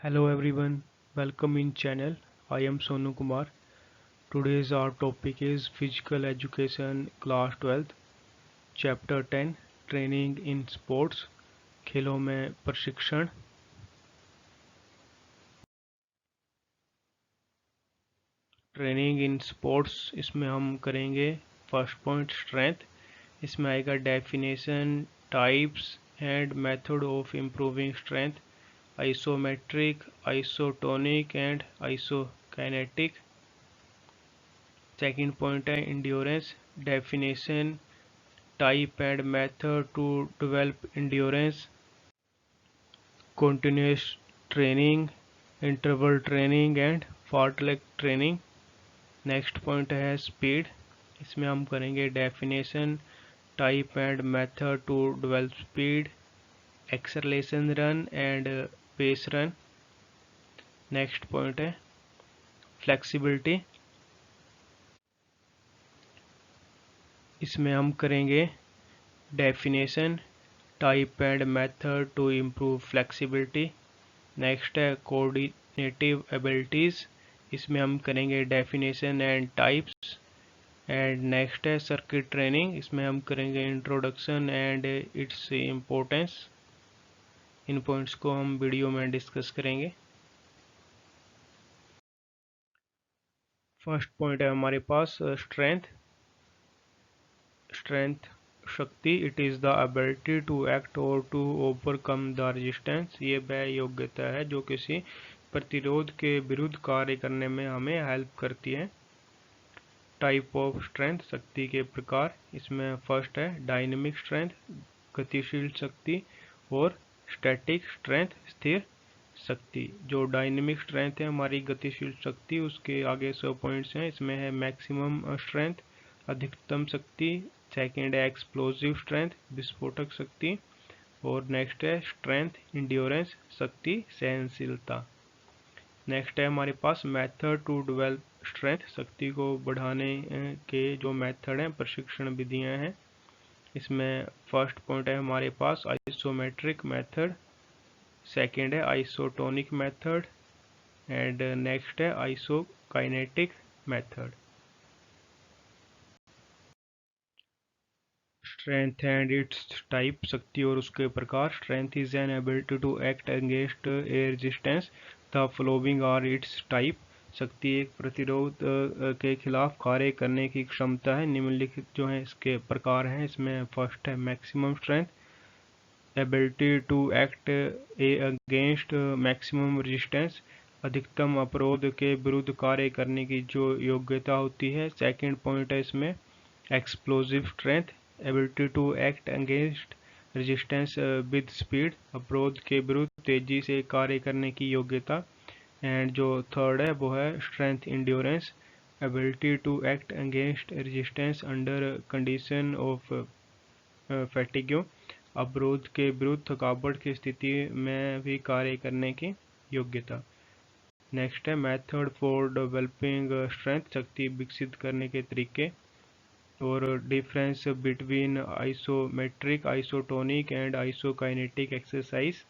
Hello everyone, welcome in channel. I am Sonu Kumar. Today's our topic is Physical Education Class 12th Chapter 10 Training in Sports खेलों में प्रशिक्षण. Training in sports इसमें हम करेंगे first point strength. इसमें आएगा definition, types and method of improving strength, isometric, isotonic and isokinetic. Second point है endurance, definition, type and method to develop endurance, continuous training, interval training and fartlek training. Next point है speed. इसमें हम करेंगे definition, type and method to develop speed, acceleration run and pace run. Next point है flexibility. इसमें हम करेंगे definition, type and method to improve flexibility. Next है coordinative abilities. इसमें हम करेंगे definition and types. And next है सर्किट ट्रेनिंग. इसमें हम करेंगे इंट्रोडक्शन एंड इट्स इम्पोर्टेंस. इन पॉइंट्स को हम वीडियो में डिस्कस करेंगे. फर्स्ट पॉइंट है हमारे पास स्ट्रेंथ. स्ट्रेंथ शक्ति. It is the ability to act और टू ओवरकम द रेजिस्टेंस. ये वह योग्यता है जो किसी प्रतिरोध के विरुद्ध कार्य करने में हमें हेल्प करती है. टाइप ऑफ स्ट्रेंथ, शक्ति के प्रकार. इसमें फर्स्ट है डायनेमिक स्ट्रेंथ, गतिशील शक्ति, और स्टैटिक स्ट्रेंथ, स्थिर शक्ति. जो डायनेमिक स्ट्रेंथ है हमारी गतिशील शक्ति, उसके आगे 100 पॉइंट्स हैं. इसमें है मैक्सिमम स्ट्रेंथ, अधिकतम शक्ति. सेकेंड है एक्सप्लोजिव स्ट्रेंथ, विस्फोटक शक्ति. और नेक्स्ट है स्ट्रेंथ इंड्योरेंस, शक्ति सहनशीलता. नेक्स्ट है हमारे पास मेथड टू डेवलप स्ट्रेंथ. शक्ति को बढ़ाने के जो मेथड हैं, प्रशिक्षण विधियां हैं. इसमें फर्स्ट पॉइंट है हमारे पास आइसोमेट्रिक मेथड. सेकेंड है आइसोटोनिक मेथड. एंड नेक्स्ट है isokinetic method. Strength and its type. शक्ति और उसके प्रकार. Strength is an ability to act against a resistance. The following are its type. शक्ति एक प्रतिरोध के खिलाफ कार्य करने की क्षमता है. निम्नलिखित जो है इसके प्रकार हैं. इसमें फर्स्ट है maximum strength, ability to act a against maximum resistance. अधिकतम अवरोध के विरुद्ध कार्य करने की जो योग्यता होती है. सेकंड पॉइंट है इसमें explosive strength, ability to act against resistance with speed. अवरोध के विरुद्ध तेजी से कार्य करने की योग्यता. एंड जो थर्ड है वो है strength endurance, ability to act against resistance under condition of fatigue. अवरोध के विरुद्ध थकावट की स्थिति में भी कार्य करने की योग्यता. नेक्स्ट है मेथड फॉर डेवलपिंग स्ट्रेंथ. शक्ति विकसित करने के तरीके. और difference between isometric, isotonic and isokinetic exercise.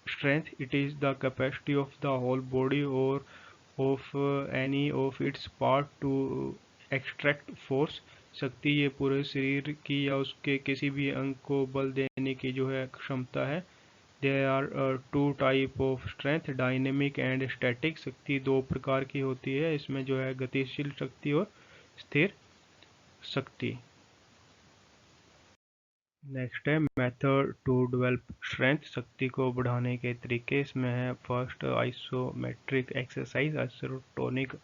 Strength, it is the capacity of the whole body or of any of its part to extract force. शक्ति ये पूरे शरीर की या उसके किसी भी अंग को बल देने की जो है क्षमता है. There are two type of strength, dynamic and static. शक्ति दो प्रकार की होती है. इसमें जो है गतिशील शक्ति और स्थिर शक्ति. नेक्स्ट है मेथड टू डेवलप स्ट्रेंथ. शक्ति को बढ़ाने के तरीके. इसमें है फर्स्ट आइसोमेट्रिक एक्सरसाइज, आइसोटोनिक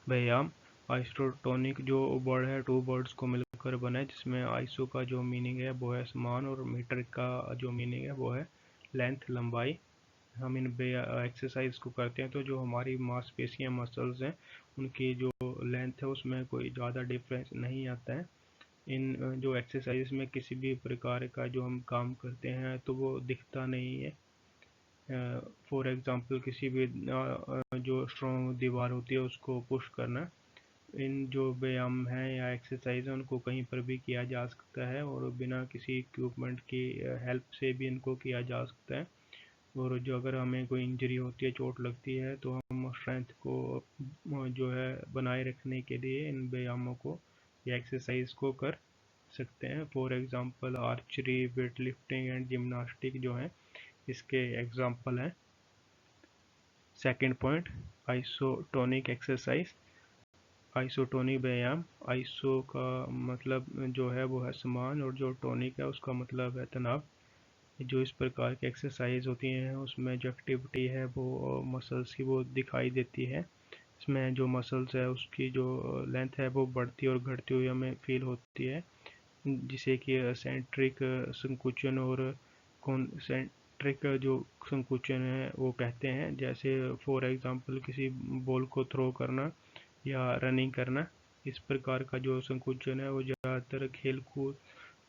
व्यायाम. आइसोटोनिक जो वर्ड है, टू वर्ड्स को मिलकर बना है, जिसमें आइसो का जो मीनिंग है वो है समान, और मीटर का जो मीनिंग है वो है लेंथ, लंबाई. हम इन एक्सरसाइज को करते हैं तो जो हमारी मांसपेशियां, मसल्स हैं, उनकी जो लेंथ है उसमें कोई ज़्यादा डिफरेंस नहीं आता है. इन जो एक्सरसाइज में किसी भी प्रकार का जो हम काम करते हैं तो वो दिखता नहीं है. फॉर एग्जांपल किसी भी जो स्ट्रॉन्ग दीवार होती है उसको पुश करना. इन जो व्यायाम हैं या एक्सरसाइज हैं उनको कहीं पर भी किया जा सकता है और बिना किसी इक्विपमेंट की हेल्प से भी इनको किया जा सकता है. और जो अगर हमें कोई इंजरी होती है, चोट लगती है, तो हम स्ट्रेंथ को जो है बनाए रखने के लिए इन व्यायामों को या एक्सरसाइज को कर सकते हैं। For example archery, weight lifting and gymnastic जो है इसके एग्जांपल हैं। Second point, isotonic exercise, isotonic व्यायाम। आइसो का मतलब जो है वो है समान, और जो टोनिक है उसका मतलब है तनाव। जो इस प्रकार की एक्सरसाइज होती हैं उसमें जो एक्टिविटी है वो मसल्स की वो दिखाई देती है। इसमें जो मसल्स है उसकी जो लेंथ है वो बढ़ती और घटती हुई हमें फील होती है, जिसे कि सेंट्रिक संकुचन और कॉन्सेंट्रिक जो संकुचन है वो कहते हैं। जैसे फॉर एग्जांपल किसी बॉल को थ्रो करना या रनिंग करना। इस प्रकार का जो संकुचन है वो ज़्यादातर खेल कूद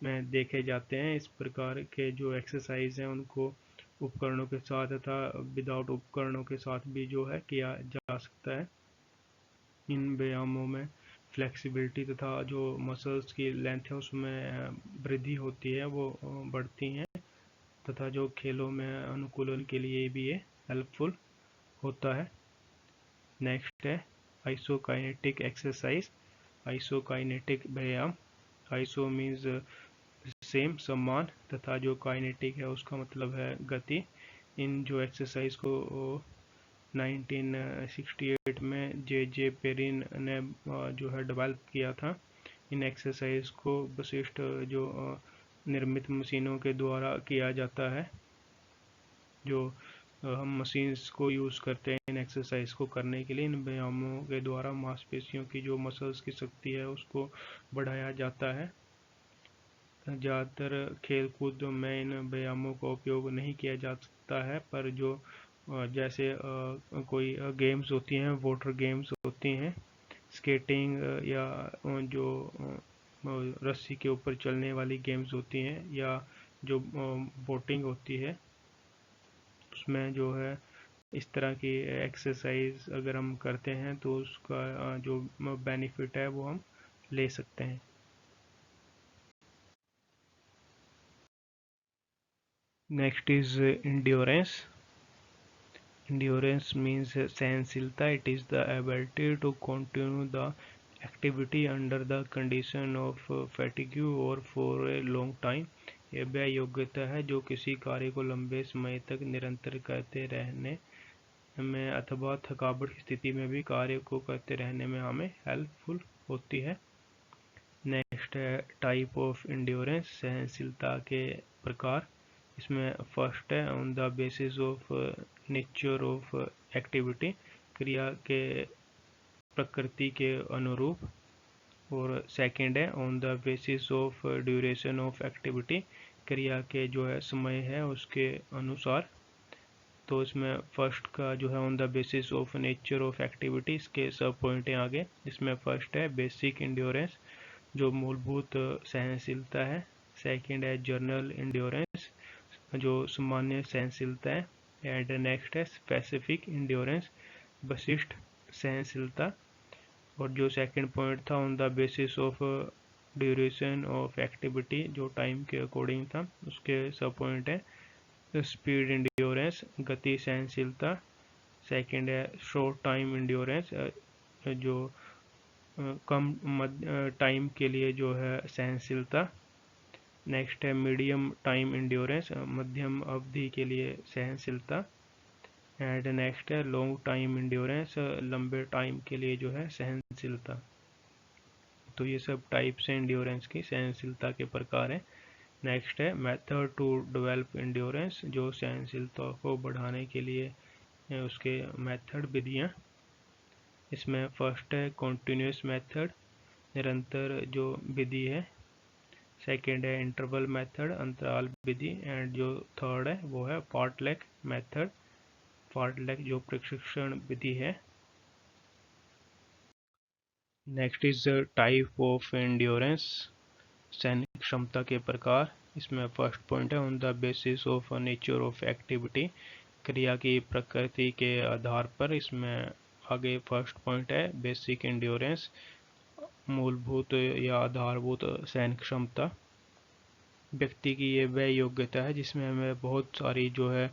में देखे जाते हैं। इस प्रकार के जो एक्सरसाइज हैं उनको उपकरणों के साथ तथा विदाउट उपकरणों के साथ भी जो है किया जा सकता है। इन व्यायामों में फ्लेक्सिबिलिटी तथा जो मसल्स की लेंथ है उसमें वृद्धि होती है, वो बढ़ती हैं, तथा जो खेलों में अनुकूलन के लिए भी ये हेल्पफुल होता है। नेक्स्ट है आइसोकाइनेटिक एक्सरसाइज, आइसोकाइनेटिक व्यायाम। आइसो मीन्स सेम, समान, तथा जो काइनेटिक है उसका मतलब है गति। इन जो एक्सरसाइज को 1968 में जे पेरिन ने जो है डेवलप किया था। इन एक्सरसाइज को विशिष्ट जो निर्मित मशीनों के द्वारा किया जाता है। जो हम मशीन्स को यूज़ करते हैं इन एक्सरसाइज को करने के लिए, इन व्यायामों के द्वारा मांसपेशियों की जो मसल्स की शक्ति है उसको बढ़ाया जाता है। ज़्यादातर खेल कूद में इन व्यायामों का उपयोग नहीं किया जा सकता है, पर जो जैसे कोई गेम्स होती हैं, वाटर गेम्स होती हैं, स्केटिंग या जो रस्सी के ऊपर चलने वाली गेम्स होती हैं, या जो बोटिंग होती है, उसमें जो है इस तरह की एक्सरसाइज अगर हम करते हैं तो उसका जो बेनिफिट है वो हम ले सकते हैं। Next is endurance. Endurance means सहनशीलता. It is the ability to continue the activity under the condition of fatigue or for a long time. यह वह योग्यता है जो किसी कार्य को लंबे समय तक निरंतर करते रहने में अथवा थकावट की स्थिति में भी कार्य को करते रहने में हमें हेल्पफुल होती है। नेक्स्ट है टाइप ऑफ एंड्योरेंस, सहनशीलता के प्रकार। इसमें फर्स्ट है on the basis of nature of activity, क्रिया के प्रकृति के अनुरूप। और सेकंड है on the basis of duration of activity, क्रिया के जो है समय है उसके अनुसार। तो इसमें फर्स्ट का जो है on the basis of nature of activity, इसके सब पॉइंट हैं आगे। इसमें फर्स्ट है बेसिक एंड्योरेंस, जो मूलभूत सहनशीलता है। सेकंड है जनरल एंड्योरेंस, जो सामान्य सहनशीलता है। एंड नेक्स्ट है स्पेसिफिक एंड्योरेंस, विशिष्ट सहनशीलता। और जो सेकंड पॉइंट था on the basis of duration of activity, जो टाइम के अकॉर्डिंग था, उसके सब पॉइंट है स्पीड एंड्योरेंस, गति सहनशीलता। सेकंड है शॉर्ट टाइम एंड्योरेंस, जो कम टाइम के लिए जो है सहनशीलता। नेक्स्ट है मीडियम टाइम एंड्योरेंस, मध्यम अवधि के लिए सहनशीलता। एंड नेक्स्ट है लॉन्ग टाइम एंड्योरेंस, लंबे टाइम के लिए जो है सहनशीलता। तो ये सब टाइप्स हैं एंड्योरेंस की, सहनशीलता के प्रकार हैं। नेक्स्ट है मेथड टू डेवलप एंड्योरेंस, जो सहनशीलता को बढ़ाने के लिए उसके मेथड, विधियाँ। इसमें फर्स्ट है कॉन्टिन्यूस मेथड, निरंतर जो विधि है। सेकेंड है इंटरवल मेथड, अंतराल विधि। एंड जो थर्ड है वो है फार्टलेक मेथड, फार्टलेक जो प्रशिक्षण विधि है। Next is type of endurance, सैनिक क्षमता के प्रकार। इसमें फर्स्ट पॉइंट है on the basis of nature of activity, क्रिया की प्रकृति के आधार पर। इसमें आगे फर्स्ट पॉइंट है बेसिक एंड्योरेंस, मूलभूत या आधारभूत सैनिक क्षमता। व्यक्ति की ये वह योग्यता है जिसमें हमें बहुत सारी जो है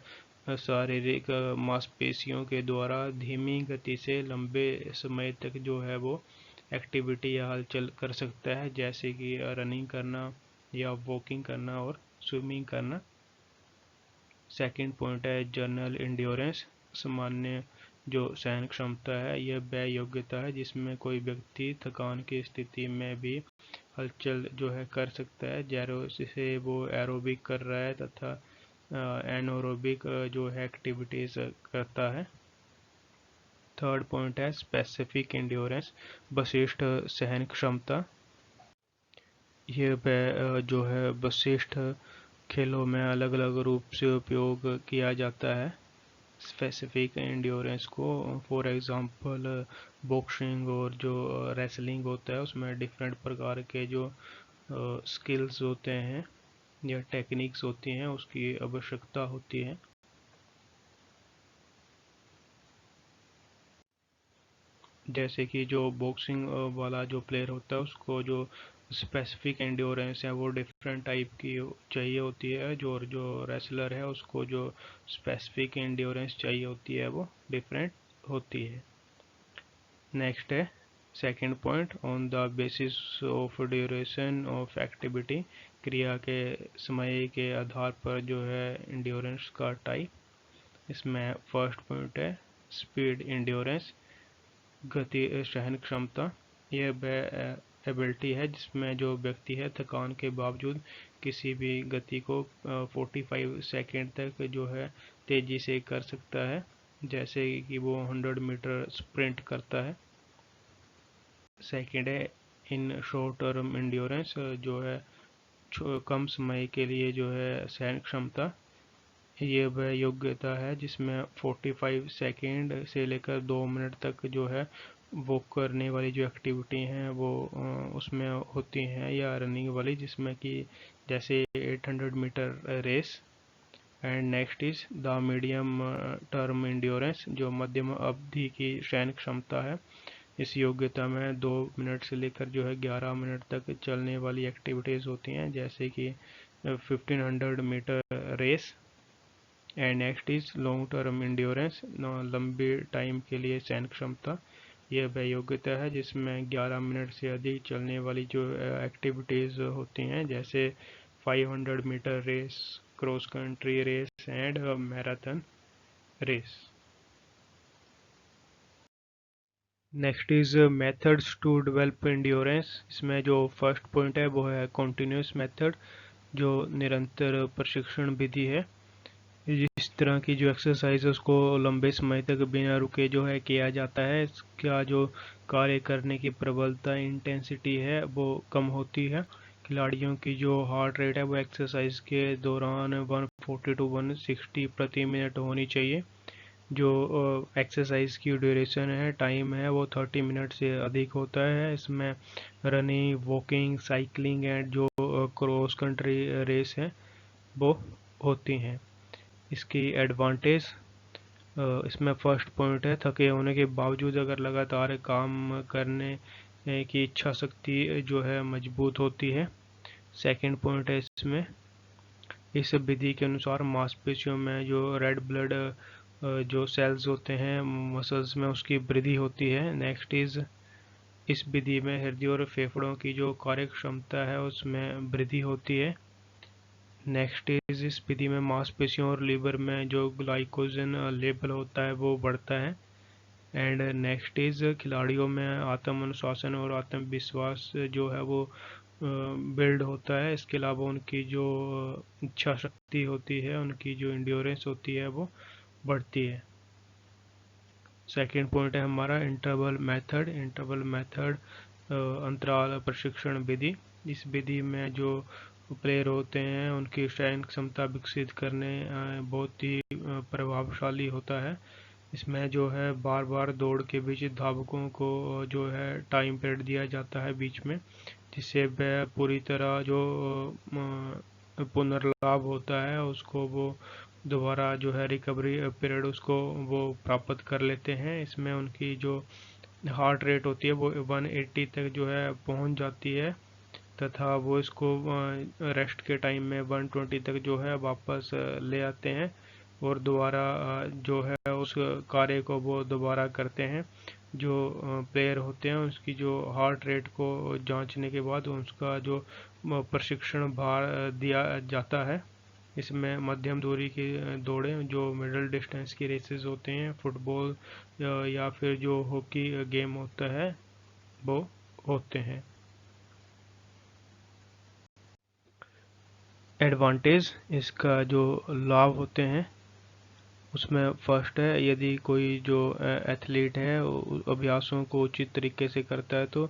शारीरिक मांसपेशियों के द्वारा धीमी गति से लंबे समय तक जो है वो एक्टिविटी या हलचल कर सकता है, जैसे कि रनिंग करना या वॉकिंग करना और स्विमिंग करना। सेकंड पॉइंट है जनरल इंड्योरेंस। सामान्य जो सहन क्षमता है यह वह योग्यता है जिसमें कोई व्यक्ति थकान की स्थिति में भी हलचल जो है कर सकता है, जैसे वो एरोबिक कर रहा है तथा एनोरोबिक जो है एक्टिविटीज करता है। थर्ड पॉइंट है स्पेसिफिक इंड्योरेंस, विशिष्ट सहन क्षमता। ये जो है विशिष्ट खेलों में अलग अलग रूप से उपयोग किया जाता है स्पेसिफिक एंड्योरेंस को। फॉर एग्जांपल बॉक्सिंग और जो रेसलिंग होता है उसमें डिफरेंट प्रकार के जो स्किल्स होते हैं या टेक्निक्स होती हैं उसकी आवश्यकता होती है। जैसे कि जो बॉक्सिंग वाला जो प्लेयर होता है उसको जो स्पेसिफिक एंड्योरेंस है वो डिफरेंट टाइप की चाहिए होती है, जो रेसलर है उसको जो स्पेसिफिक एंड्योरेंस चाहिए होती है वो डिफरेंट होती है। नेक्स्ट है second point, on the basis of duration of activity, क्रिया के समय के आधार पर जो है एंड्योरेंस का टाइप। इसमें फर्स्ट पॉइंट है स्पीड एंड्योरेंस, गति सहन क्षमता। यह वह एबिलिटी है जिसमें जो व्यक्ति है थकान के बावजूद किसी भी गति को 45 सेकेंड तक जो है तेजी से कर सकता है, जैसे कि वो 100 मीटर स्प्रिंट करता है। सेकेंड है इन शॉर्ट टर्म एंड्योरेंस, जो है कम समय के लिए जो है सहन क्षमता। ये वह योग्यता है जिसमें 45 सेकेंड से लेकर 2 मिनट तक जो है वॉक करने वाली जो एक्टिविटी हैं वो उसमें होती हैं, या रनिंग वाली जिसमें कि जैसे 800 metre race. And next is the medium term endurance, जो मध्यम अवधि की सहन क्षमता है। इस योग्यता में 2 मिनट से लेकर जो है 11 मिनट तक चलने वाली एक्टिविटीज़ होती हैं, जैसे कि 1500 metre race. And next is long term endurance, लंबे टाइम के लिए सहन क्षमता। यह वह योग्यता है जिसमें 11 मिनट से अधिक चलने वाली जो एक्टिविटीज़ होती हैं, जैसे 500 metre race, cross country race and marathon race. Next is methods to develop endurance. इसमें जो फर्स्ट पॉइंट है वो है कॉन्टिन्यूस मेथड, जो निरंतर प्रशिक्षण विधि है। जिस तरह की जो एक्सरसाइज है उसको लंबे समय तक बिना रुके जो है किया जाता है, इसका जो कार्य करने की प्रबलता इंटेंसिटी है वो कम होती है। खिलाड़ियों की जो हार्ट रेट है वो एक्सरसाइज के दौरान 140 टू 160 प्रति मिनट होनी चाहिए। जो एक्सरसाइज की ड्यूरेशन है, टाइम है, वो 30 मिनट से अधिक होता है। इसमें रनिंग, वॉकिंग, साइकिलिंग एंड जो क्रॉस कंट्री रेस है वो होती हैं। इसकी एडवांटेज, इसमें फर्स्ट पॉइंट है थके होने के बावजूद अगर लगातार काम करने की इच्छा शक्ति जो है मजबूत होती है। सेकंड पॉइंट है इसमें, इस विधि के अनुसार मांसपेशियों में जो रेड ब्लड जो सेल्स होते हैं मसल्स में उसकी वृद्धि होती है। नेक्स्ट इज, इस विधि में हृदय और फेफड़ों की जो कार्य क्षमता है उसमें वृद्धि होती है। नेक्स्ट इज, इस विधि में मांसपेशियों और लीवर में जो ग्लाइकोजन लेवल होता है वो बढ़ता है। एंड नेक्स्ट इज, खिलाड़ियों में आत्म अनुशासन और आत्मविश्वास जो है वो बिल्ड होता है। इसके अलावा उनकी जो इच्छा शक्ति होती है, उनकी जो इंड्योरेंस होती है वो बढ़ती है। सेकंड पॉइंट है हमारा इंटरवल मेथड। इंटरवल मेथड अंतराल प्रशिक्षण विधि। इस विधि में जो प्लेयर होते हैं उनकी सहन क्षमता विकसित करने बहुत ही प्रभावशाली होता है। इसमें जो है बार बार दौड़ के बीच धावकों को जो है टाइम पीरियड दिया जाता है बीच में, जिससे वह पूरी तरह जो पुनर्लाभ होता है उसको वो दोबारा जो है रिकवरी पीरियड उसको वो प्राप्त कर लेते हैं। इसमें उनकी जो हार्ट रेट होती है वो 180 तक जो है पहुंच जाती है, तथा वो इसको रेस्ट के टाइम में 120 तक जो है वापस ले आते हैं। और दोबारा जो है उस कार्य को वो दोबारा करते हैं। जो प्लेयर होते हैं उसकी जो हार्ट रेट को जांचने के बाद उसका जो प्रशिक्षण भार दिया जाता है। इसमें मध्यम दूरी की दौड़ें, जो मिडल डिस्टेंस की रेसेस होते हैं, फुटबॉल या फिर जो हॉकी गेम होता है वो होते हैं। एडवांटेज, इसका जो लाभ होते हैं उसमें फर्स्ट है, यदि कोई जो एथलीट है अभ्यासों को उचित तरीके से करता है तो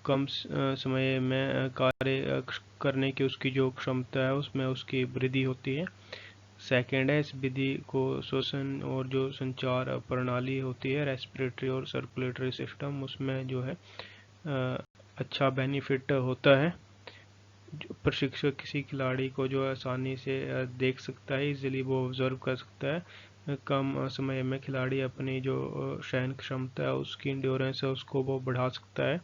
कम समय में कार्य करने की उसकी जो क्षमता है उसमें उसकी वृद्धि होती है। सेकेंड है, इस विधि को श्वसन और जो संचार प्रणाली होती है, रेस्पिरेटरी और सर्कुलेटरी सिस्टम, उसमें जो है अच्छा बेनिफिट होता है। जो प्रशिक्षक किसी खिलाड़ी को जो आसानी से देख सकता है, इजीली वो ऑब्जर्व कर सकता है। कम समय में खिलाड़ी अपनी जो सहन क्षमता है, उसकी इंड्योरेंस है, उसको वो बढ़ा सकता है।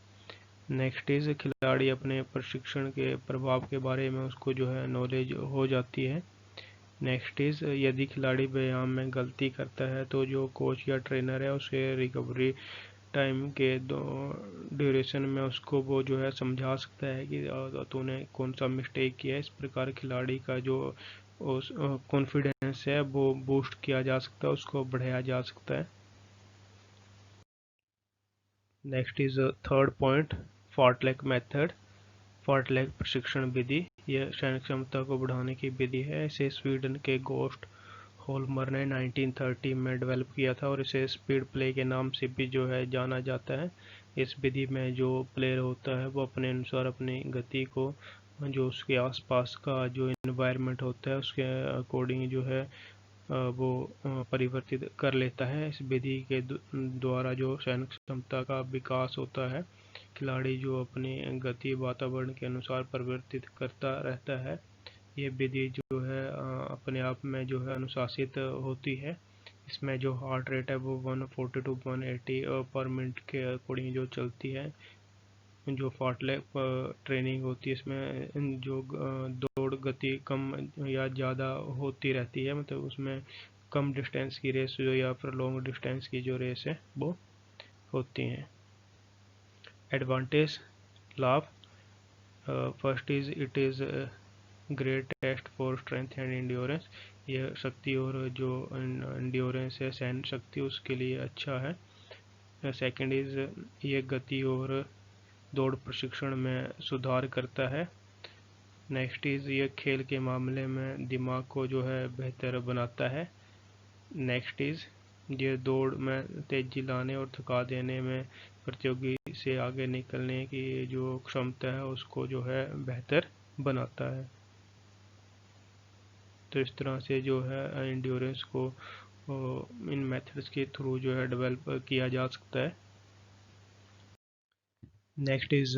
नेक्स्ट इज, खिलाड़ी अपने प्रशिक्षण के प्रभाव के बारे में उसको जो है नॉलेज हो जाती है। नेक्स्ट इज, यदि खिलाड़ी व्यायाम में गलती करता है तो जो कोच या ट्रेनर है उसे रिकवरी टाइम के ड्यूरेशन में उसको वो जो है समझा सकता है कि तूने कौन सा मिस्टेक किया है। इस प्रकार खिलाड़ी का जो कॉन्फिडेंस है वो बूस्ट किया जा सकता है, उसको बढ़ाया जा सकता है। Next is third point, fartlek method. Fartlek प्रशिक्षण विधि यह सैन्य क्षमता को बढ़ाने की विधि है। इसे स्वीडन के गोस्ट होल्मर ने 1930 में डेवलप किया था और इसे स्पीड प्ले के नाम से भी जो है जाना जाता है। इस विधि में जो प्लेयर होता है वो अपने अनुसार अपनी गति को जो उसके आसपास का जो इन्वायरमेंट होता है उसके अकॉर्डिंग जो है वो परिवर्तित कर लेता है। इस विधि के द्वारा जो सैन्य क्षमता का विकास होता है, खिलाड़ी जो अपनी गति वातावरण के अनुसार परिवर्तित करता रहता है। ये विधि जो है अपने आप में जो है अनुशासित होती है। इसमें जो हार्ट रेट है वो 140 to 180 पर मिनट के अकॉर्डिंग जो चलती है। जो फार्टलेक ट्रेनिंग होती है इसमें जो दौड़ गति कम या ज़्यादा होती रहती है, मतलब उसमें कम डिस्टेंस की रेस जो या फिर लॉन्ग डिस्टेंस की जो रेस है वो होती हैं। एडवांटेज, लाभ, first is it is great test for strength and endurance. यह शक्ति और जो इंड्योरेंस है, सहन शक्ति, उसके लिए अच्छा है। सेकंड इज, ये गति और दौड़ प्रशिक्षण में सुधार करता है। नेक्स्ट इज, ये खेल के मामले में दिमाग को जो है बेहतर बनाता है। नेक्स्ट इज, ये दौड़ में तेजी लाने और थका देने में प्रतियोगी से आगे निकलने की जो क्षमता है उसको जो है बेहतर बनाता है। तो इस तरह से जो है इंड्योरेंस को इन मेथड्स के थ्रू जो है डेवलप किया जा सकता है। Next is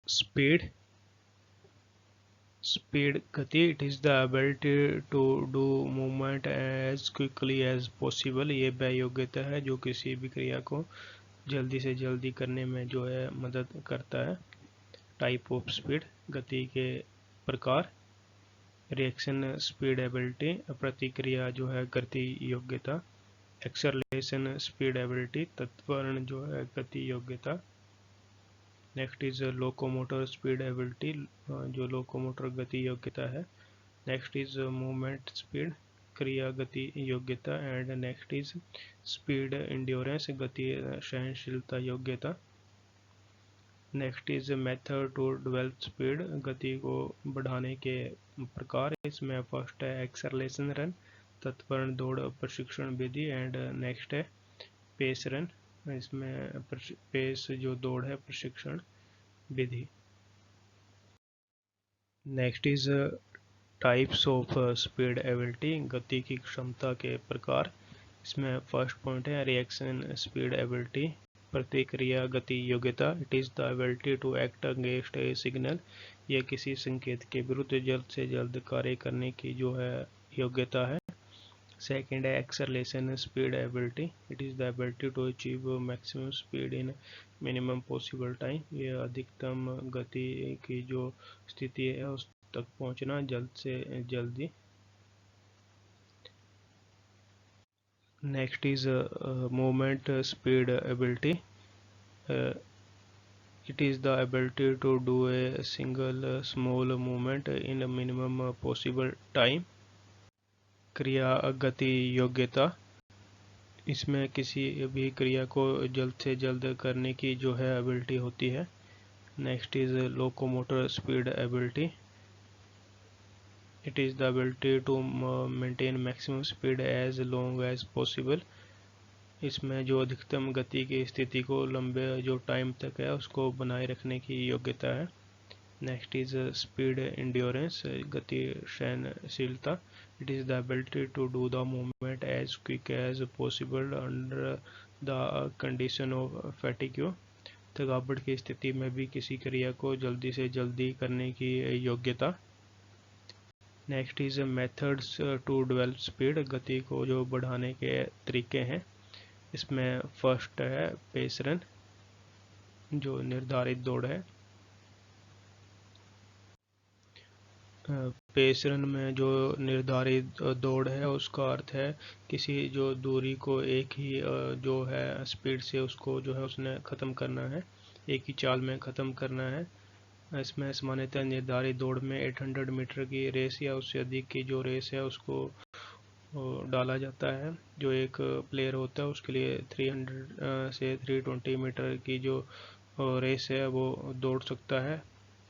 speed. स्पीड, गति, it is the ability to do movement as quickly as possible. ये वह योग्यता है जो किसी भी क्रिया को जल्दी से जल्दी करने में जो है मदद करता है। टाइप ऑफ स्पीड, गति के प्रकार। रिएक्शन स्पीड एबिलिटी, प्रतिक्रिया जो है गति योग्यता। एक्सेलरेशन स्पीड एबिलिटी, तत्वर्ण जो है गति योग्यता। Next is locomotor speed ability, जो लोकोमोटर गति योग्यता है। नेक्स्ट इज मूवमेंट स्पीड, क्रिया गति योग्यता। And next is speed endurance, गति सहनशीलता योग्यता। Next is method to develop speed, गति को बढ़ाने के प्रकार। इसमें फर्स्ट है एक्सेलरेशन रन, तत्वर्ण दौड़ प्रशिक्षण विधि। एंड नेक्स्ट है पेस रन, इसमें पेस जो दौड़ है प्रशिक्षण विधि। Next is types of speed ability, गति की क्षमता के प्रकार। इसमें फर्स्ट पॉइंट है रिएक्शन स्पीड एबिलिटी, प्रतिक्रिया गति योग्यता। It is the ability to act against a signal, यह किसी संकेत के विरुद्ध जल्द से जल्द कार्य करने की जो है योग्यता है। सेकेंड है acceleration speed ability, it is the ability to achieve maximum speed in minimum possible time, ये अधिकतम गति की जो स्थिति है उस तक पहुंचना जल्द से जल्दी। Next is movement speed ability. It is the ability to do a single small movement in a minimum possible time. क्रिया गति योग्यता, इसमें किसी भी क्रिया को जल्द से जल्द करने की जो है एबिलिटी होती है। Next is locomotor speed ability. It is the ability to maintain maximum speed as long as possible. इसमें जो अधिकतम गति की स्थिति को लंबे जो टाइम तक है उसको बनाए रखने की योग्यता है। नेक्स्ट इज स्पीड एंड्योरेंस, गति सहनशीलता। It is the ability to do the movement as quick as possible under the condition of fatigue. थकावट की स्थिति में भी किसी क्रिया को जल्दी से जल्दी करने की योग्यता। Next is methods to develop speed, गति को जो बढ़ाने के तरीके हैं। इसमें फर्स्ट है पेस रन, जो निर्धारित दौड़ है। पेस रन में जो निर्धारित दौड़ है उसका अर्थ है किसी जो दूरी को एक ही जो है स्पीड से उसको जो है उसने ख़त्म करना है, एक ही चाल में ख़त्म करना है। इसमें सामान्यतः निर्धारित दौड़ में 800 मीटर की रेस या उससे अधिक की जो रेस है उसको डाला जाता है। जो एक प्लेयर होता है उसके लिए 300 से 320 मीटर की जो रेस है वो दौड़ सकता है।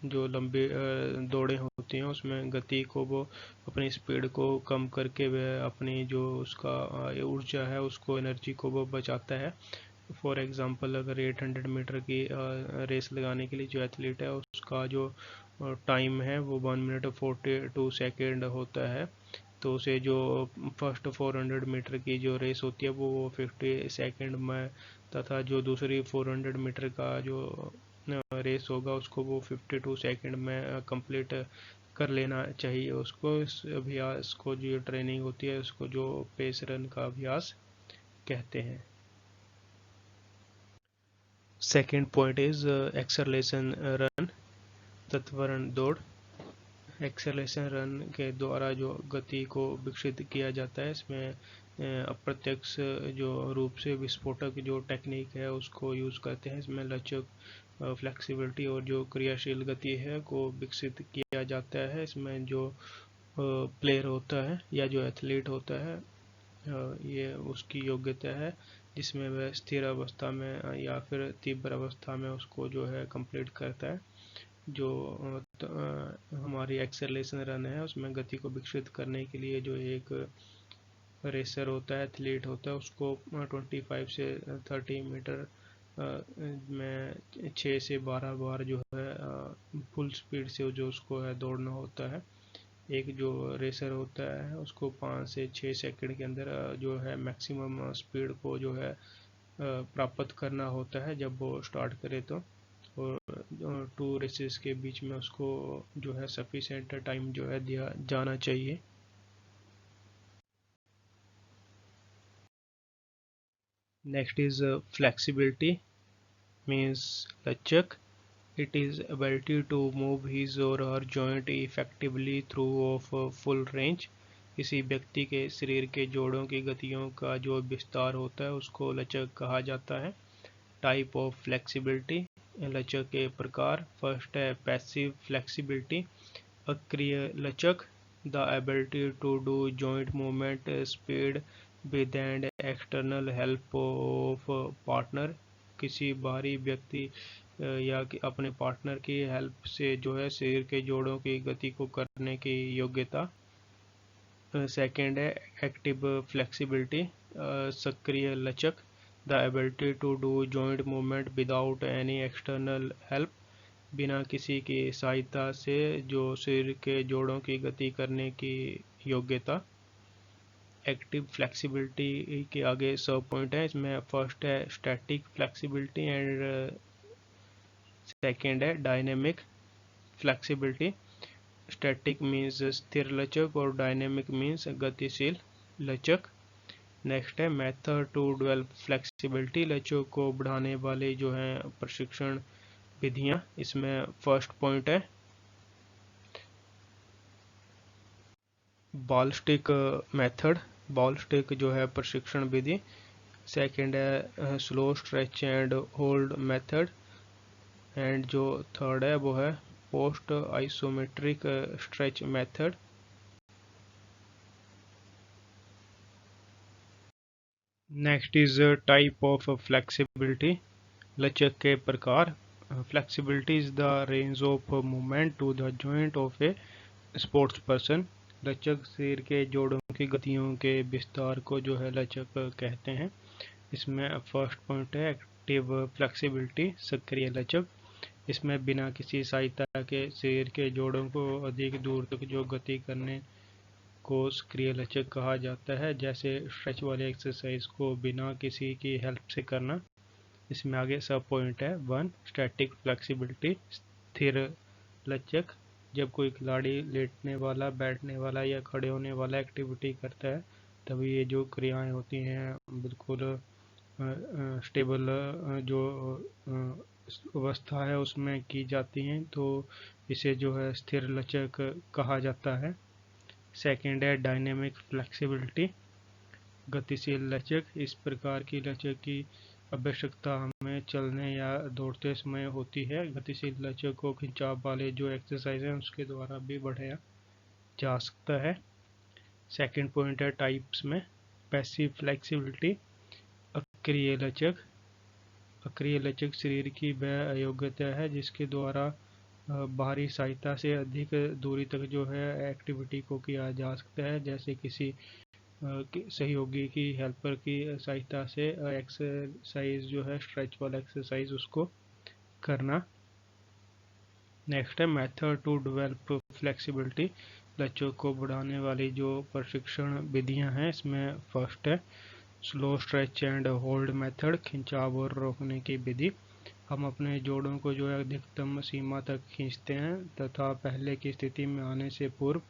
जो लंबी दौड़ें होती हैं उसमें गति को वो अपनी स्पीड को कम करके वह अपनी जो उसका ऊर्जा है उसको एनर्जी को वो बचाता है। फॉर एग्जांपल अगर 800 मीटर की रेस लगाने के लिए जो एथलीट है उसका जो टाइम है वो 1 मिनट 42 सेकेंड होता है, तो उसे जो फर्स्ट 400 मीटर की जो रेस होती है वो 50 सेकेंड में, तथा जो दूसरी 400 मीटर का जो रेस होगा उसको वो 52 सेकेंड में कंप्लीट कर लेना चाहिए उसको। इस अभ्यास को जो ट्रेनिंग होती है उसको जो पेस रन का अभ्यास कहते हैं। Second point is acceleration run, तत्वरण दौड़। एक्सेलरेशन रन के द्वारा जो गति को विकसित किया जाता है इसमें अप्रत्यक्ष जो रूप से विस्फोटक जो टेक्निक है उसको यूज़ करते हैं। इसमें लचक, फ्लेक्सिबिलिटी और जो क्रियाशील गति है को विकसित किया जाता है। इसमें जो प्लेयर होता है या जो एथलीट होता है ये उसकी योग्यता है जिसमें वह स्थिर अवस्था में या फिर तीव्र अवस्था में उसको जो है कंप्लीट करता है। जो हमारी एक्सेलरेशन रन है उसमें गति को विकसित करने के लिए जो एक रेसर होता है, एथलीट होता है, उसको 25 से 30 मीटर में 6 से 12 बार जो है फुल स्पीड से जो उसको है दौड़ना होता है। एक जो रेसर होता है उसको 5 से 6 सेकंड के अंदर जो है मैक्सिमम स्पीड को जो है प्राप्त करना होता है जब वो स्टार्ट करे तो। और 2 रेसेस के बीच में उसको जो है सफिशिएंट टाइम जो है दिया जाना चाहिए। नेक्स्ट इज फ्लेक्सिबिलिटी, मीन्स लचक। It is ability to move his or her joint effectively through of full range. किसी व्यक्ति के शरीर के जोड़ों की गतियों का जो विस्तार होता है उसको लचक कहा जाता है। टाइप ऑफ फ्लेक्सिबिलिटी, लचक के प्रकार। फर्स्ट है पैसिव फ्लेक्सिबिलिटी, अक्रिय लचक, the ability to do joint movement speed with and external help of partner. किसी बाहरी व्यक्ति या अपने पार्टनर की हेल्प से जो है शरीर के जोड़ों की गति को करने की योग्यता। सेकेंड है एक्टिव फ्लेक्सिबिलिटी, सक्रिय लचक, the ability to do joint movement without any external help, बिना किसी की सहायता से जो शरीर के जोड़ों की गति करने की योग्यता। एक्टिव फ्लेक्सिबिलिटी के आगे सब पॉइंट है, इसमें फर्स्ट है स्टैटिक फ्लेक्सिबिलिटी एंड सेकेंड है डायनेमिक फ्लेक्सिबिलिटी। स्टैटिक मीन्स स्थिर लचक और डायनेमिक मीन्स गतिशील लचक। नेक्स्ट है मेथड टू डेवलप फ्लेक्सिबिलिटी, लचक को बढ़ाने वाले जो हैं प्रशिक्षण विधियां। इसमें फर्स्ट पॉइंट है ball stick method, ball stick जो है प्रशिक्षण विधि। सेकंड है slow stretch and hold method. And जो थर्ड है वो है post isometric stretch method. Next is type of flexibility, लचक के प्रकार। Flexibility is the range of movement to the joint of a sports person. लचक शरीर के जोड़ों की गतियों के विस्तार को जो है लचक कहते हैं। इसमें फर्स्ट पॉइंट है एक्टिव फ्लेक्सिबिलिटी, सक्रिय लचक। इसमें बिना किसी सहायता के शरीर के जोड़ों को अधिक दूर तक जो गति करने को सक्रिय लचक कहा जाता है, जैसे स्ट्रेच वाली एक्सरसाइज को बिना किसी की हेल्प से करना। इसमें आगे सब पॉइंट है। 1 स्टैटिक फ्लेक्सिबिलिटी, स्थिर लचक। जब कोई खिलाड़ी लेटने वाला, बैठने वाला या खड़े होने वाला एक्टिविटी करता है तभी ये जो क्रियाएं होती हैं बिल्कुल स्टेबल जो अवस्था है उसमें की जाती हैं, तो इसे जो है स्थिर लचक कहा जाता है। सेकंड है डायनेमिक फ्लेक्सिबिलिटी, गतिशील लचक। इस प्रकार की लचक की आवश्यकता हमें चलने या दौड़ते समय होती है। गतिशील लचक को खिंचाव वाले जो एक्सरसाइज है उसके द्वारा भी बढ़ाया जा सकता है। सेकंड पॉइंट है टाइप्स में पैसिव फ्लेक्सिबिलिटी, अक्रिय लचक। अक्रिय लचक शरीर की वह अयोग्यता है जिसके द्वारा बाहरी सहायता से अधिक दूरी तक जो है एक्टिविटी को किया जा सकता है, जैसे किसी सहयोगी की हेल्पर की सहायता से एक्सरसाइज जो है स्ट्रेच वाला एक्सरसाइज उसको करना। नेक्स्ट है मेथड टू डेवलप फ्लेक्सिबिलिटी, लचक को बढ़ाने वाली जो प्रशिक्षण विधियां हैं इसमें फर्स्ट है slow stretch and hold method, खिंचाव और रोकने की विधि। हम अपने जोड़ों को जो है अधिकतम सीमा तक खींचते हैं तथा पहले की स्थिति में आने से पूर्व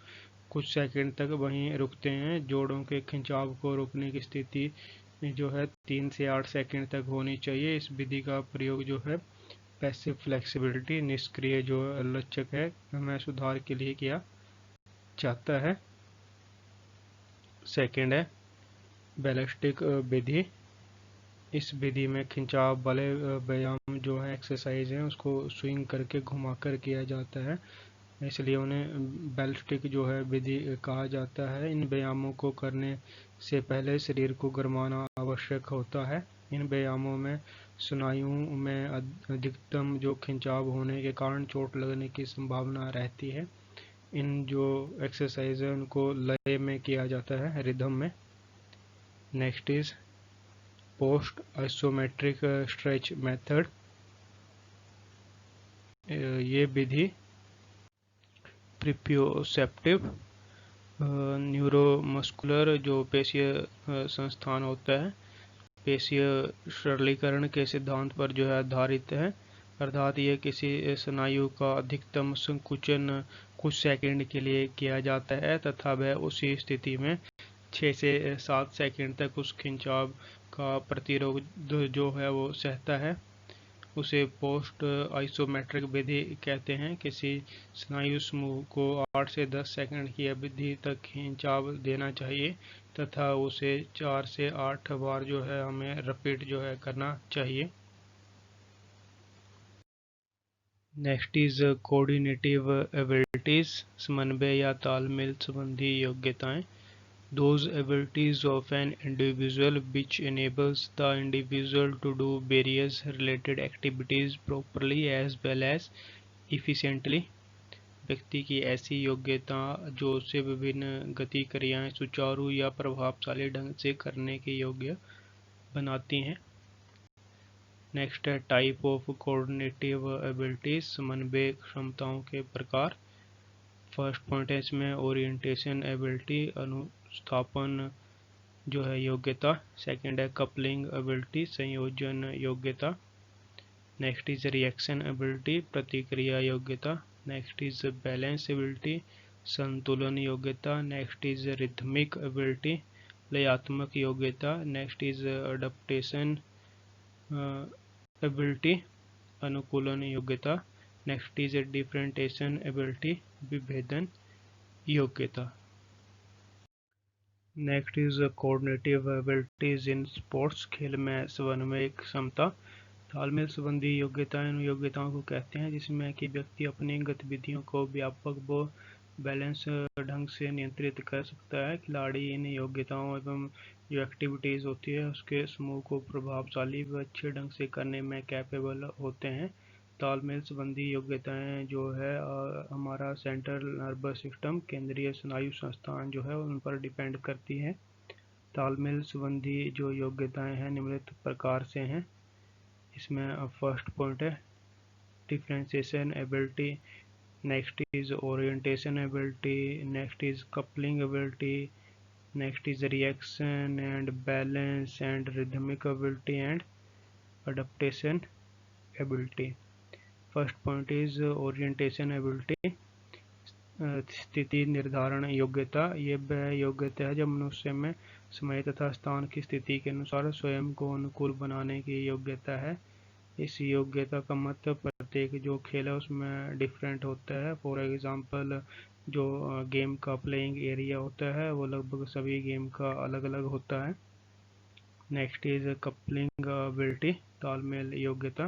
कुछ सेकंड तक वहीं रुकते हैं। जोड़ों के खिंचाव को रोकने की स्थिति जो है 3 से 8 सेकंड तक होनी चाहिए। इस विधि का प्रयोग जो है पैसिव फ्लेक्सिबिलिटी, निष्क्रिय जो लचक है हमें सुधार के लिए किया जाता है। सेकंड है बैलिस्टिक विधि। इस विधि में खिंचाव वाले व्यायाम जो है एक्सरसाइज है उसको स्विंग करके घुमाकर किया जाता है, इसलिए उन्हें बैलिस्टिक जो है विधि कहा जाता है। इन व्यायामों को करने से पहले शरीर को गरमाना आवश्यक होता है। इन व्यायामों में स्नायुओं में अधिकतम जो खिंचाव होने के कारण चोट लगने की संभावना रहती है। इन जो एक्सरसाइज है उनको लय में किया जाता है, रिदम में। Next is post isometric stretch method. ये विधि प्रिप्योसेप्टिव न्यूरोमस्कुलर जो पेशीय संस्थान होता है, पेशीय सरलीकरण के सिद्धांत पर जो है आधारित है। अर्थात यह किसी स्नायु का अधिकतम संकुचन कुछ सेकंड के लिए किया जाता है तथा वह उसी स्थिति में 6 से 7 सेकंड तक उस खिंचाव का प्रतिरोध जो है वो सहता है। उसे पोस्ट आइसोमेट्रिक विधि कहते हैं। किसी स्नायु समूह को 8 से 10 सेकंड की अवधि तक खिंचाव देना चाहिए तथा उसे 4 से 8 बार जो है हमें रिपीट जो है करना चाहिए। नेक्स्ट इज कोऑर्डिनेटिव एबिलिटीज, समन्वय या तालमेल संबंधी योग्यताएं। Those abilities of an individual which enables the individual to do various related activities properly as well as efficiently। व्यक्ति की ऐसी योग्यता जो उसे विभिन्न गति क्रियाएं सुचारू या प्रभावशाली ढंग से करने के योग्य बनाती हैं। नेक्स्ट है टाइप ऑफ कोऑर्डिनेटिव एबिलिटीज, समन्वय क्षमताओं के प्रकार। फर्स्ट पॉइंट है इसमें ओरिएंटेशन एबिलिटी, अनुस्थापन जो है योग्यता। सेकंड है कपलिंग एबिलिटी, संयोजन योग्यता। नेक्स्ट इज रिएक्शन एबिलिटी, प्रतिक्रिया योग्यता। नेक्स्ट इज बैलेंस एबिलिटी, संतुलन योग्यता। नेक्स्ट इज रिथमिक एबिलिटी, लयात्मक योग्यता। नेक्स्ट इज अडेप्टेशन एबिलिटी, अनुकूलन योग्यता। नेक्स्ट इज डिफरेंटेशन एबिलिटी, विभेदन योग्यता। Next is coordinative abilities in sports, खेल में समन्वय क्षमता। तालमेल संबंधी योग्यताएं उन योग्यताओं को कहते हैं जिसमें कि व्यक्ति अपनी गतिविधियों को व्यापक व बैलेंस ढंग से नियंत्रित कर सकता है। खिलाड़ी इन योग्यताओं एवं जो एक्टिविटीज़ होती है उसके समूह को प्रभावशाली व अच्छे ढंग से करने में कैपेबल होते हैं। तालमेल संबंधी योग्यताएं जो है हमारा सेंट्रल नर्वस सिस्टम, केंद्रीय स्नायु संस्थान जो है उन पर डिपेंड करती है। तालमेल संबंधी जो योग्यताएं हैं निम्नलिखित प्रकार से हैं। इसमें फर्स्ट पॉइंट है differentiation ability, next is orientation ability, next is coupling ability, next is reaction and balance and rhythmic ability and adaptation ability. First point is orientation ability, स्थिति निर्धारण योग्यता। ये वह योग्यता है जब मनुष्य में समय तथा स्थान की स्थिति के अनुसार स्वयं को अनुकूल बनाने की योग्यता है। इस योग्यता का महत्व प्रत्येक जो खेल है उसमें डिफरेंट होता है। फॉर एग्जांपल जो गेम का प्लेइंग एरिया होता है वो लगभग सभी गेम का अलग अलग होता है। नेक्स्ट इज कपलिंग एबिलिटी, तालमेल योग्यता।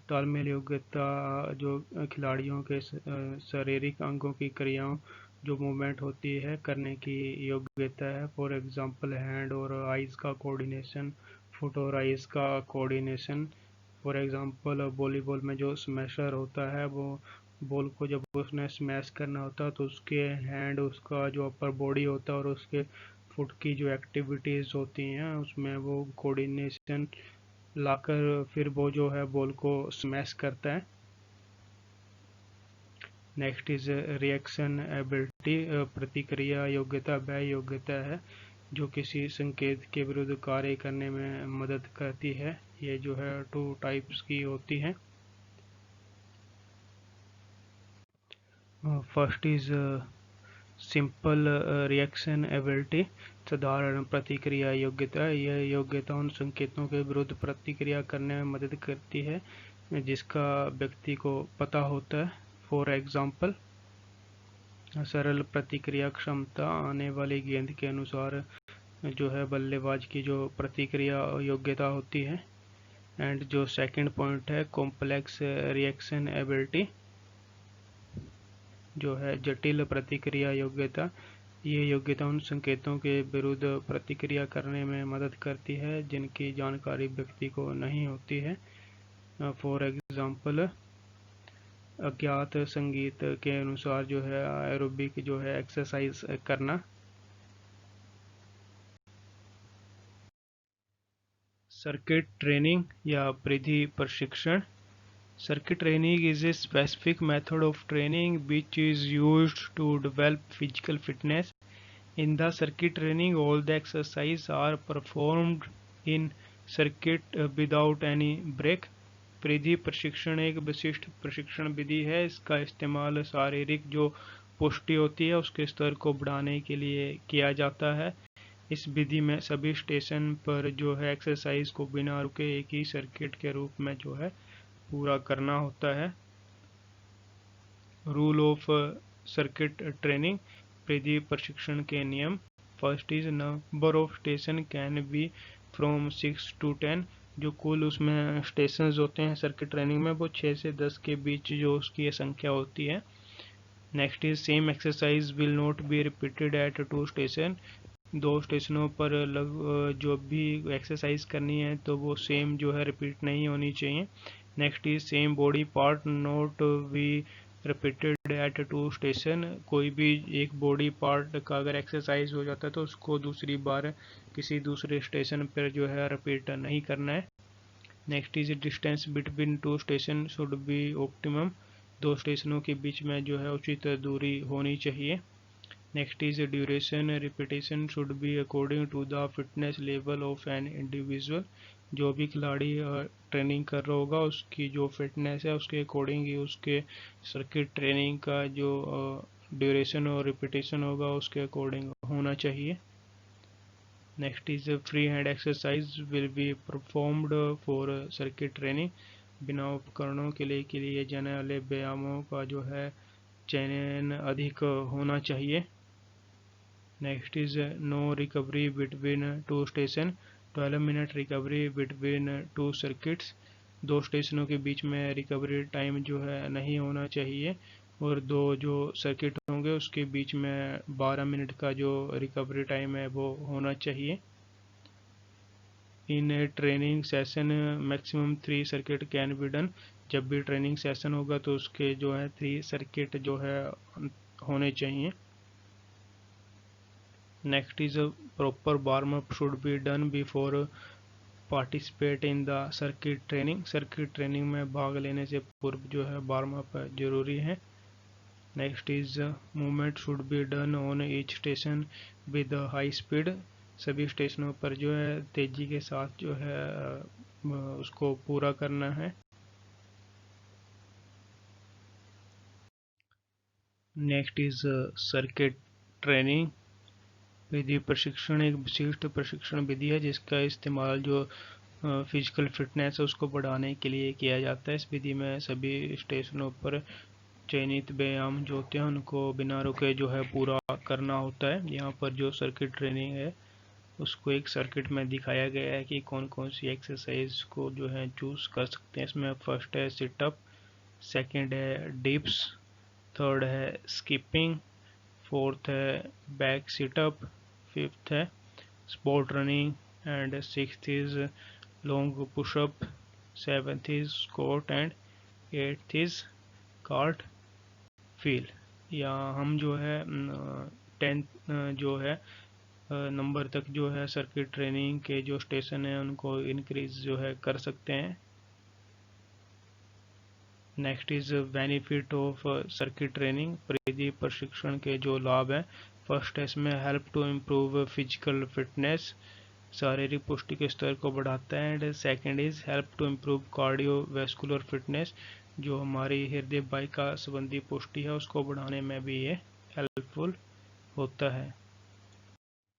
तालमेल योग्यता जो खिलाड़ियों के शारीरिक अंगों की क्रियाओं जो मूवमेंट होती है करने की योग्यता है। फॉर एग्जांपल हैंड और आइज़ का कोऑर्डिनेशन, फुट और आइज़ का कोऑर्डिनेशन। फॉर एग्जांपल वॉलीबॉल में जो स्मैशर होता है वो बॉल को जब उसने स्मैश करना होता है तो उसके हैंड, उसका जो अपर बॉडी होता है और उसके फुट की जो एक्टिविटीज़ होती हैं उसमें वो कोऑर्डिनेशन लाकर फिर वो जो है बॉल को स्मैश करता है। नेक्स्ट इज रिएक्शन एबिलिटी, प्रतिक्रिया योग्यता वह योग्यता है जो किसी संकेत के विरुद्ध कार्य करने में मदद करती है। ये जो है 2 टाइप्स की होती है। First is simple reaction ability, साधारण प्रतिक्रिया योग्यता। यह योग्यता उन संकेतों के विरुद्ध प्रतिक्रिया करने में मदद करती है जिसका व्यक्ति को पता होता है। फॉर एग्जांपल सरल प्रतिक्रिया क्षमता, आने वाली गेंद के अनुसार जो है बल्लेबाज की जो प्रतिक्रिया योग्यता होती है। एंड जो सेकंड पॉइंट है कॉम्प्लेक्स रिएक्शन एबिलिटी, जो है जटिल प्रतिक्रिया योग्यता। ये योग्यता उन संकेतों के विरुद्ध प्रतिक्रिया करने में मदद करती है जिनकी जानकारी व्यक्ति को नहीं होती है। फॉर एग्जांपल अज्ञात संगीत के अनुसार जो है एरोबिक जो है एक्सरसाइज करना। सर्किट ट्रेनिंग या परिधि प्रशिक्षण। Circuit training is a specific method of training which is used to develop physical fitness. In the circuit training, all the exercises are performed in circuit without any break. परिधि प्रशिक्षण एक विशिष्ट प्रशिक्षण विधि है। इसका इस्तेमाल शारीरिक जो पुष्टि होती है उसके स्तर को बढ़ाने के लिए किया जाता है। इस विधि में सभी स्टेशन पर जो है एक्सरसाइज को बिना रुके एक ही सर्किट के रूप में जो है पूरा करना होता है। रूल ऑफ सर्किट ट्रेनिंग, परिधि प्रशिक्षण के नियम। First is number of station can be from 6 to 10। जो कुल उसमें स्टेशन होते हैं सर्किट ट्रेनिंग में वो 6 से 10 के बीच जो उसकी संख्या होती है। Next is same exercise will not be repeated at 2 station. 2 स्टेशनों पर जो भी एक्सरसाइज करनी है तो वो सेम जो है रिपीट नहीं होनी चाहिए। Next is same body part not be repeated at 2 station. कोई भी एक बॉडी पार्ट का अगर एक्सरसाइज हो जाता है तो उसको दूसरी बार किसी दूसरे स्टेशन पर जो है रिपीट नहीं करना है। Next is distance between 2 station should be optimum. 2 स्टेशनों के बीच में जो है उचित दूरी होनी चाहिए। Next is duration, repetition should be according to the fitness level of an individual. जो भी खिलाड़ी ट्रेनिंग कर रहा होगा उसकी जो फिटनेस है उसके अकॉर्डिंग ही उसके सर्किट ट्रेनिंग का जो ड्यूरेशन और रिपीटेशन होगा उसके अकॉर्डिंग होना चाहिए। Next is free hand exercise will be performed for circuit training. बिना उपकरणों के लिए जाने वाले व्यायामों का जो है चयन अधिक होना चाहिए। Next is no recovery between two station, 12 minute recovery between two circuits. दो स्टेशनों के बीच में रिकवरी टाइम जो है नहीं होना चाहिए, और दो जो सर्किट होंगे उसके बीच में 12 मिनट का जो रिकवरी टाइम है वो होना चाहिए। In a training session maximum 3 circuit can be done. जब भी ट्रेनिंग सेशन होगा तो उसके जो है 3 सर्किट जो है होने चाहिए। Next is a proper warm up should be done before participate in the circuit training. Circuit training में भाग लेने से पूर्व जो है वार्म अप जरूरी है। Next is movement should be done on each station with high speed. सभी स्टेशनों पर जो है तेजी के साथ जो है उसको पूरा करना है। नेक्स्ट इज सर्किट ट्रेनिंग विधि प्रशिक्षण। एक विशिष्ट प्रशिक्षण विधि है जिसका इस्तेमाल जो फिजिकल फिटनेस है उसको बढ़ाने के लिए किया जाता है। इस विधि में सभी स्टेशनों पर चयनित व्यायाम जो होते हैं उनको बिना रुके जो है पूरा करना होता है। यहाँ पर जो सर्किट ट्रेनिंग है उसको एक सर्किट में दिखाया गया है कि कौन कौन सी एक्सरसाइज को जो है चूज कर सकते हैं। इसमें फर्स्ट है सिटअप, सेकंड है डिप्स, थर्ड है स्किपिंग, फोर्थ है बैक सिटअप, फिफ्थ है spot running, and sixth is long push up, seventh is squat, and eighth is cartwheel. या हम जो है 10th जो है नंबर तक जो है सर्किट ट्रेनिंग के जो स्टेशन है उनको इंक्रीज जो है कर सकते हैं। Next is benefit of circuit training. परिधि प्रशिक्षण के जो लाभ हैं, फर्स्ट है इसमें help to improve physical fitness, शारीरिक पुष्टि के स्तर को बढ़ाता है। And second is help to improve cardiovascular fitness, जो हमारी हृदय वाहिका संबंधी पुष्टि है उसको बढ़ाने में भी ये हेल्पफुल होता है।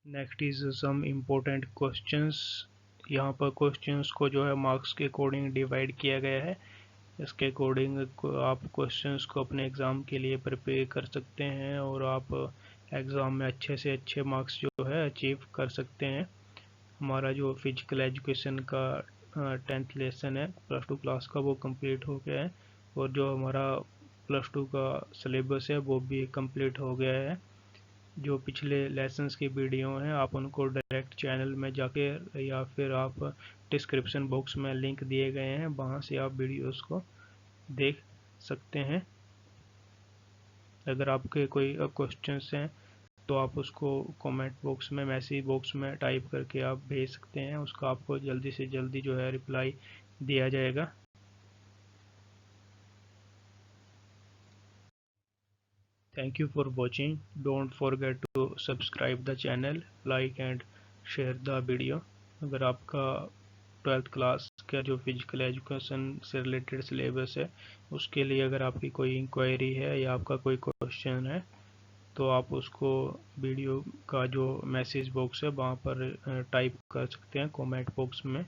Next is some important questions. यहाँ पर क्वेश्चंस को जो है मार्क्स के अकॉर्डिंग डिवाइड किया गया है। इसके अकॉर्डिंग आप क्वेश्चंस को अपने एग्ज़ाम के लिए प्रिपेयर कर सकते हैं और आप एग्ज़ाम में अच्छे से अच्छे मार्क्स जो है अचीव कर सकते हैं। हमारा जो फिजिकल एजुकेशन का 10th लेसन है +2 क्लास का वो कंप्लीट हो गया है, और जो हमारा +2 का सिलेबस है वो भी कंप्लीट हो गया है। जो पिछले लेसन्स की वीडियो हैं आप उनको डायरेक्ट चैनल में जाके या फिर आप डिस्क्रिप्शन बॉक्स में लिंक दिए गए हैं वहाँ से आप वीडियोस को देख सकते हैं। अगर आपके कोई क्वेश्चंस हैं तो आप उसको कमेंट बॉक्स में, मैसेज बॉक्स में टाइप करके आप भेज सकते हैं, उसका आपको जल्दी से जल्दी जो है रिप्लाई दिया जाएगा। Thank you for watching. Don't forget to subscribe the channel, like and share the video. अगर आपका 12th क्लास का जो फिजिकल एजुकेशन से रिलेटेड सिलेबस है उसके लिए अगर आपकी कोई इंक्वायरी है या आपका कोई क्वेश्चन है तो आप उसको वीडियो का जो मैसेज बॉक्स है वहाँ पर टाइप कर सकते हैं कमेंट बॉक्स में।